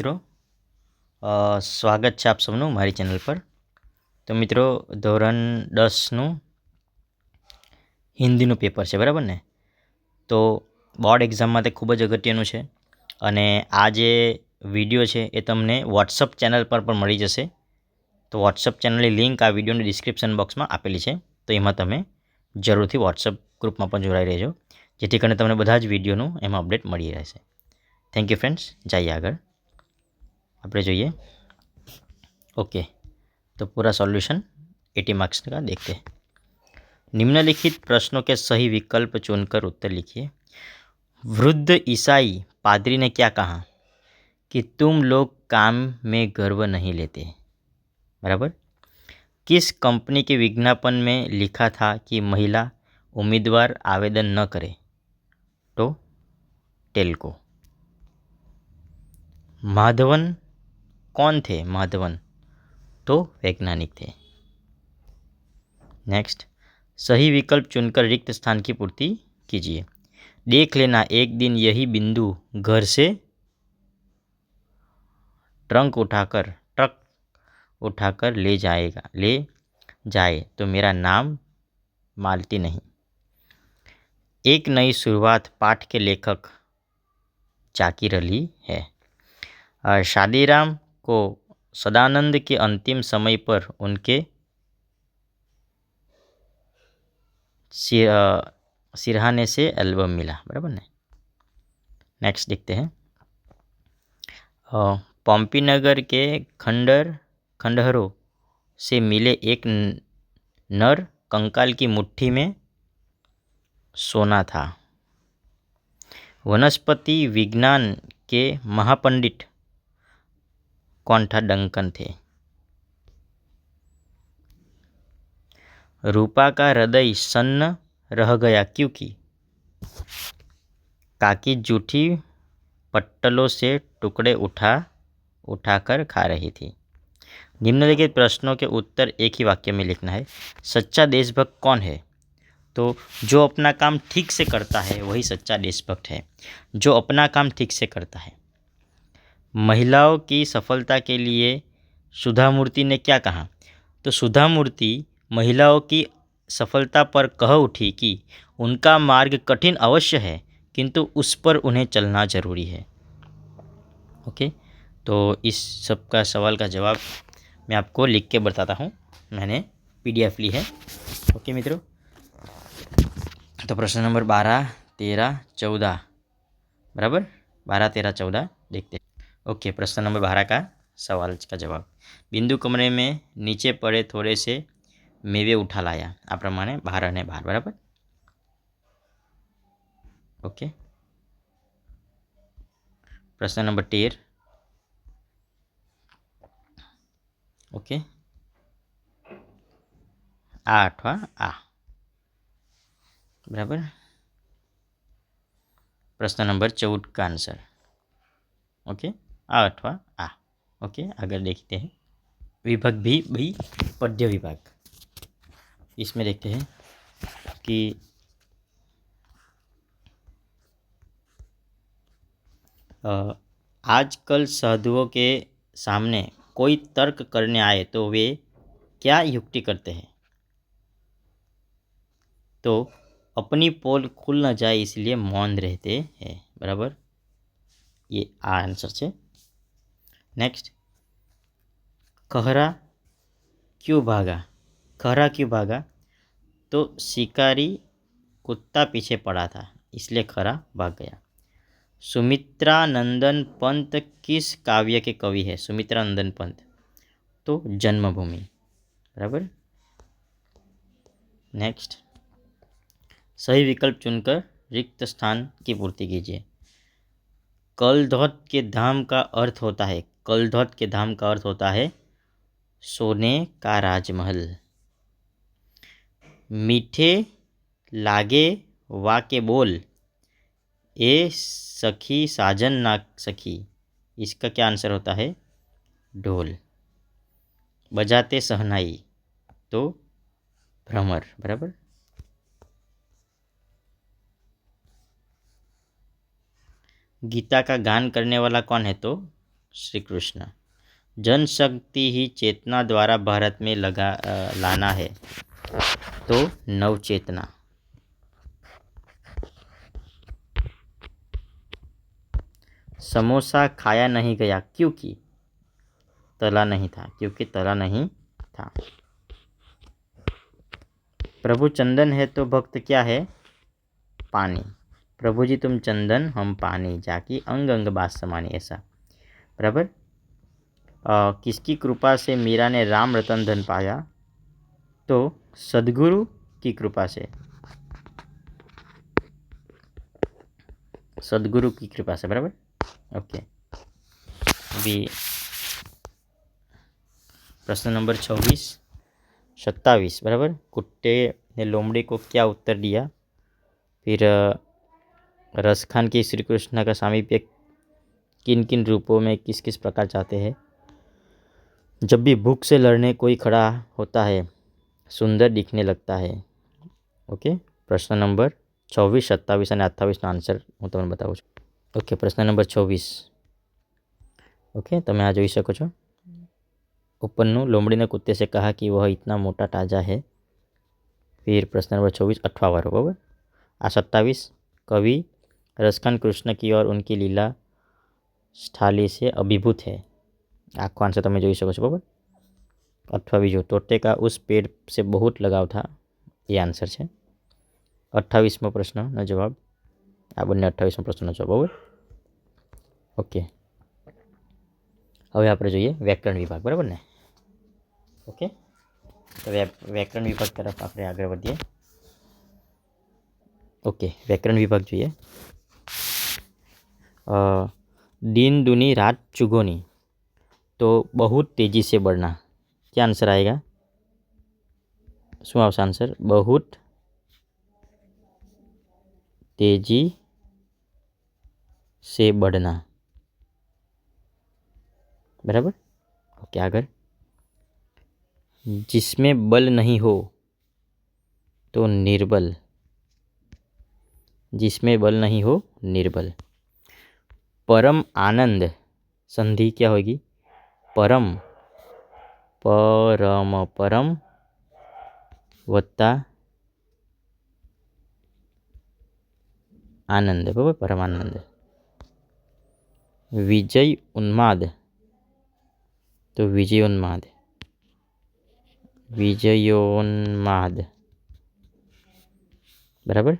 મિત્રો, સ્વાગત છે આપ સૌનું મારી ચેનલ પર। તો મિત્રો, ધોરણ 10નું હિન્દીનું પેપર છે, બરાબર ને? તો બોર્ડ એક્ઝામ માટે ખૂબ જ અગત્યનું છે અને આ જે વિડીયો છે એ તમને વોટ્સઅપ ચેનલ પર પણ મળી જશે। તો વોટ્સઅપ ચેનલની લિંક આ વિડીયોની ડિસ્ક્રિપ્શન બોક્સમાં આપેલી છે, તો એમાં તમે જરૂરથી વોટ્સઅપ ગ્રુપમાં પણ જોડાઈ રહેજો, જેથી કરીને તમને બધા જ વિડીયોનું એમાં અપડેટ મળી રહેશે। Thank you friends. જઈએ આગળ આપણે જોઈએ। ओके, तो पूरा सॉल्यूशन 80 मार्क्स का देखते हैं। निम्नलिखित प्रश्नों के सही विकल्प चुनकर उत्तर लिखिए। वृद्ध ईसाई पादरी ने क्या कहा कि तुम लोग काम में गर्व नहीं लेते, बराबर? किस कंपनी के विज्ञापन में लिखा था कि महिला उम्मीदवार आवेदन न करे? तो टेल्को। माधवन कौन थे? माधवन तो वैज्ञानिक थे। नेक्स्ट, सही विकल्प चुनकर रिक्त स्थान की पूर्ति कीजिए। देख लेना एक दिन यही बिंदु घर से ट्रक उठाकर ले जाए तो मेरा नाम मालती नहीं। एक नई शुरुआत पाठ के लेखक जाकिर अली है। शादीराम को सदानंद के अंतिम समय पर उनके सिरहाने से एल्बम मिला, बराबर ने? नेक्स्ट देखते हैं। पम्पी नगर के खंडहरों से मिले एक नर कंकाल की मुट्ठी में सोना था। वनस्पति विज्ञान के महापंडित कौन था? डंकन थे। रूपा का हृदय सन्न रह गया क्योंकि काकी जूठी पट्टलों से टुकड़े उठाकर खा रही थी। निम्नलिखित प्रश्नों के उत्तर एक ही वाक्य में लिखना है। सच्चा देशभक्त कौन है? तो जो अपना काम ठीक से करता है वही सच्चा देशभक्त है, जो अपना काम ठीक से करता है। महिलाओं की सफलता के लिए सुधा मूर्ति ने क्या कहा? तो सुधा मूर्ति महिलाओं की सफलता पर कह उठी कि उनका मार्ग कठिन अवश्य है, किंतु उस पर उन्हें चलना जरूरी है। ओके, तो इस सब का सवाल का जवाब मैं आपको लिख के बताता हूँ, मैंने PDF ली है। ओके मित्रों, तो प्रश्न नंबर 12, 13, 14, बराबर? 12, 13, 14 देखते हैं। ओके, प्रश्न नंबर 12 का सवाल का जवाब। बिंदु कमरे में नीचे पड़े थोड़े से मेवे उठा लाया, आ प्रमाणे 12 ने 12, बराबर? ओके, प्रश्न नंबर 13। ओके, आ अथवा आ, बराबर? प्रश्न नंबर 14 का आंसर। ओके, आ अथवा आ। ओके, आगे देखते हैं। विभाग भी पद्य विभाग, इसमें देखते हैं कि आजकल साधुओं के सामने कोई तर्क करने आए तो वे क्या युक्ति करते हैं? तो अपनी पोल खुल न जाए इसलिए मौन रहते हैं, बराबर? ये आंसर है। नेक्स्ट, खहरा क्यों भागा? तो शिकारी कुत्ता पीछे पड़ा था इसलिए खरा भाग गया। सुमित्रा नंदन पंत किस काव्य के कवि है? सुमित्रा नंदन पंत तो जन्मभूमि, बराबर? नेक्स्ट, सही विकल्प चुनकर रिक्त स्थान की पूर्ति कीजिए। कलधौत के धाम का अर्थ होता है सोने का राजमहल। मीठे लागे वाके बोल ए सखी साजन ना सखी, इसका क्या आंसर होता है? ढोल। बजाते सहनाई तो भ्रमर, बराबर? गीता का गान करने वाला कौन है? तो श्री कृष्ण। जनशक्ति ही चेतना द्वारा भारत में लाना है, तो नवचेतना। समोसा खाया नहीं गया क्योंकि तला नहीं था। प्रभु चंदन है तो भक्त क्या है? पानी। प्रभु जी तुम चंदन हम पानी, जाकी अंग अंग बात समानी। ऐसा बराबर। किसकी कृपा से मीरा ने राम रतन धन पाया? तो सदगुरु की कृपा से, सदगुरु की कृपा से। बराबर। ओके, अभी प्रश्न नंबर 27। बराबर। कुत्ते ने लोमड़ी को क्या उत्तर दिया? फिर रसखान की श्री कृष्ण का सामीप्य किन किन रूपों में किस किस प्रकार चाहते हैं? जब भी भूख से लड़ने कोई खड़ा होता है सुंदर दिखने लगता है। ओके, प्रश्न नंबर 26, 27 અને 28નો આન્સર હું તમને બતાવું છું. ઓકે, પ્રશ્ન નંબર 26. ओके, તમે આ જોઈ શકો છો ઉપરનું. लोमड़ी ने कुत्ते से कहा कि वह इतना मोटा ताजा है। फिर प्रश्न नंबर 24 अठवावारो। बराबर। आ 27 कवि रसखान कृष्ण की और उनकी लीला स्थाली से अभिभूत है। आखो आंसर તમે જોઈ શકો છો। બરાબર। 28 तोते का उस पेड़ से बहुत लगाव था, ये आंसर है। 28मો પ્રશ્નનો જવાબ આ બંને 28મો પ્રશ્નનો જવાબ। બરાબર। ઓકે, હવે આપણે જોઈએ વ્યાકરણ વિભાગ। બરાબર ને? ઓકે, તો વ્યાકરણ વિભાગ તરફ આપણે આગળ વધીએ। ओके, व्याकरण विभाग જોઈએ। दिन दूनी रात चुगोनी, तो बहुत तेजी से बढ़ना। क्या आंसर आएगा? શું આવશે आंसर? बहुत तेजी से बढ़ना। बराबर। ओके, आगे जिसमें बल नहीं हो तो निर्बल। जिसमें बल नहीं हो निर्बल। परम आनंद संधि क्या होगी? परम परम वत्ता आनंद। बराबर, परमानंद। विजय उन्माद, तो विजयोन्माद। विजयोन्माद। बराबर।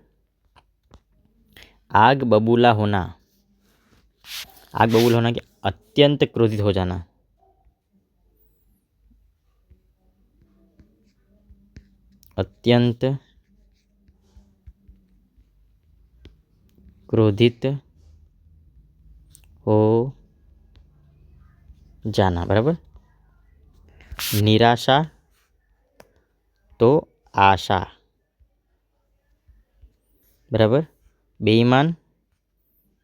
आग बबूला होना। आग बबूला होना कि अत्यंत क्रोधित हो जाना। अत्यंत क्रोधित हो जाना। बराबर। निराशा तो आशा। बराबर। बेईमान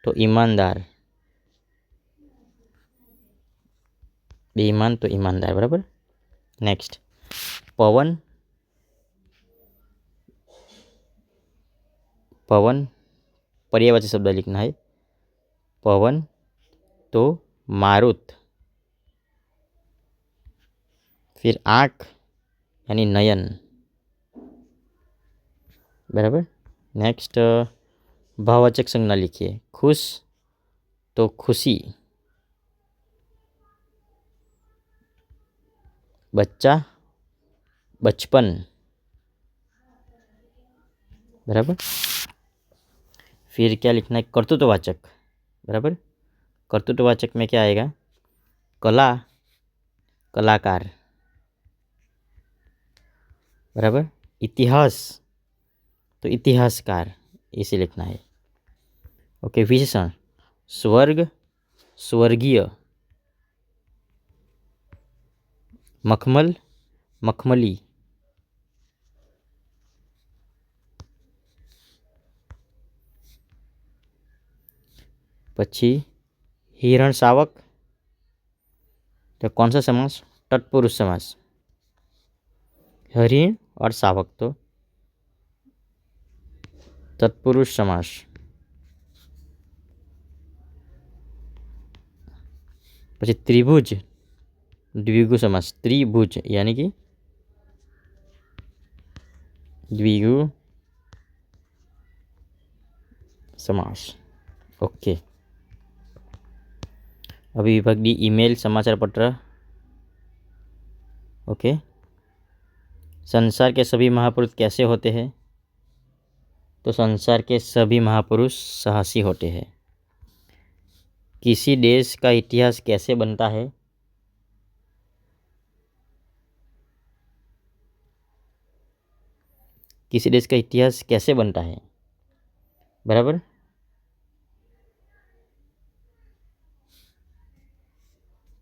तो ईमानदार। बेईमान तो ईमानदार। बराबर। नेक्स्ट, पवन पवन पर्यायवाची शब्द लिखना है। पवन तो मारुत। फिर आँख यानी नयन। बराबर। नेक्स्ट, भाववाचक संज्ञा लिखिए। खुश तो खुशी। बच्चा बचपन। बराबर। फिर क्या लिखना है? कर्तृत्ववाचक। बराबर। कर्तृत्ववाचक में क्या आएगा? कला कलाकार। बराबर। इतिहास तो इतिहासकार, इसे लिखना है। ओके, विशेषण स्वर्ग स्वर्गीय। मखमल मखमली। पछी हिरण शावक, तो कौन सा समास? तत्पुरुष समास। हरिण और शावक तो तत्पुरुष समास। પછી ત્રિભુજ દ્વિગુ સમાસ, ત્રિભુજ यानी कि द्विगु समास। ओके। अभी विभाग डी ईमेल समाचार पत्र। ओके। संसार के सभी महापुरुष कैसे होते हैं? तो संसार के सभी महापुरुष साहसी होते हैं। किसी देश का इतिहास कैसे बनता है? किसी देश का इतिहास कैसे बनता है? बराबर।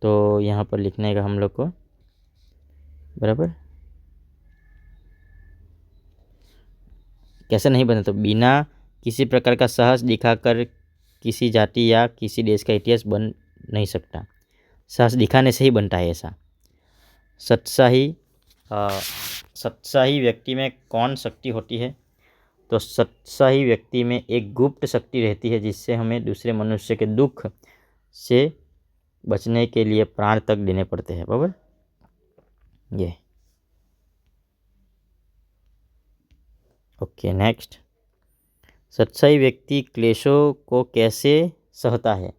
तो यहाँ पर लिखने का हम लोग को, बराबर। कैसे नहीं बनता? तो बिना किसी प्रकार का साहस दिखाकर किसी जाति या किसी देश का इतिहास बन नहीं सकता। साहस दिखाने से ही बनता है ऐसा। सत्साही व्यक्ति में कौन शक्ति होती है? तो सत्साही व्यक्ति में एक गुप्त शक्ति रहती है जिससे हमें दूसरे मनुष्य के दुख से बचने के लिए प्राण तक देने पड़ते हैं। बराबर। ये ओके। नेक्स्ट, सत्साही व्यक्ति क्लेशों को कैसे सहता है?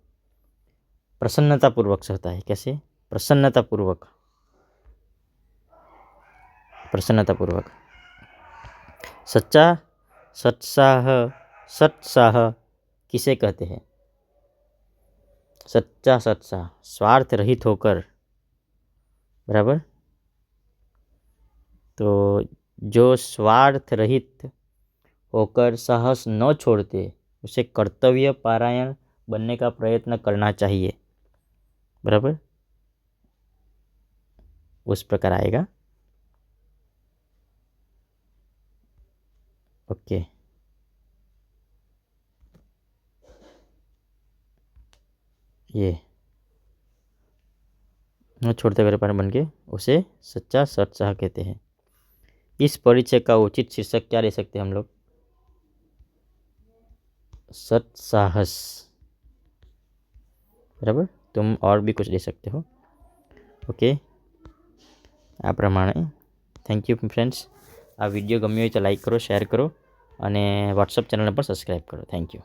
प्रसन्नतापूर्वक सहता है। कैसे? प्रसन्नतापूर्वक। प्रसन्नतापूर्वक। सत्साह किसे कहते हैं? सच्चा सत्साह स्वार्थ रहित होकर, बराबर। तो जो स्वार्थ रहित होकर साहस न छोड़ते उसे कर्तव्य परायण बनने का प्रयत्न करना चाहिए। बराबर। उस प्रकार आएगा। ओके। ये न छोड़ते कर्तव्य परायण बन के उसे सच्चा सत्साह कहते हैं। इस परिचय का उचित शीर्षक क्या ले सकते हैं हम लोग? सत्साहस। बराबर। तुम और भी कुछ ले सकते हो। ओके। आ प्रमाणे थैंक यू फ्रेंड्स। आ विडियो गम्यो હોય તો લાइक करो, शेर करो और व्हाट्सएप चैनल पर सब्सक्राइब करो। Thank you.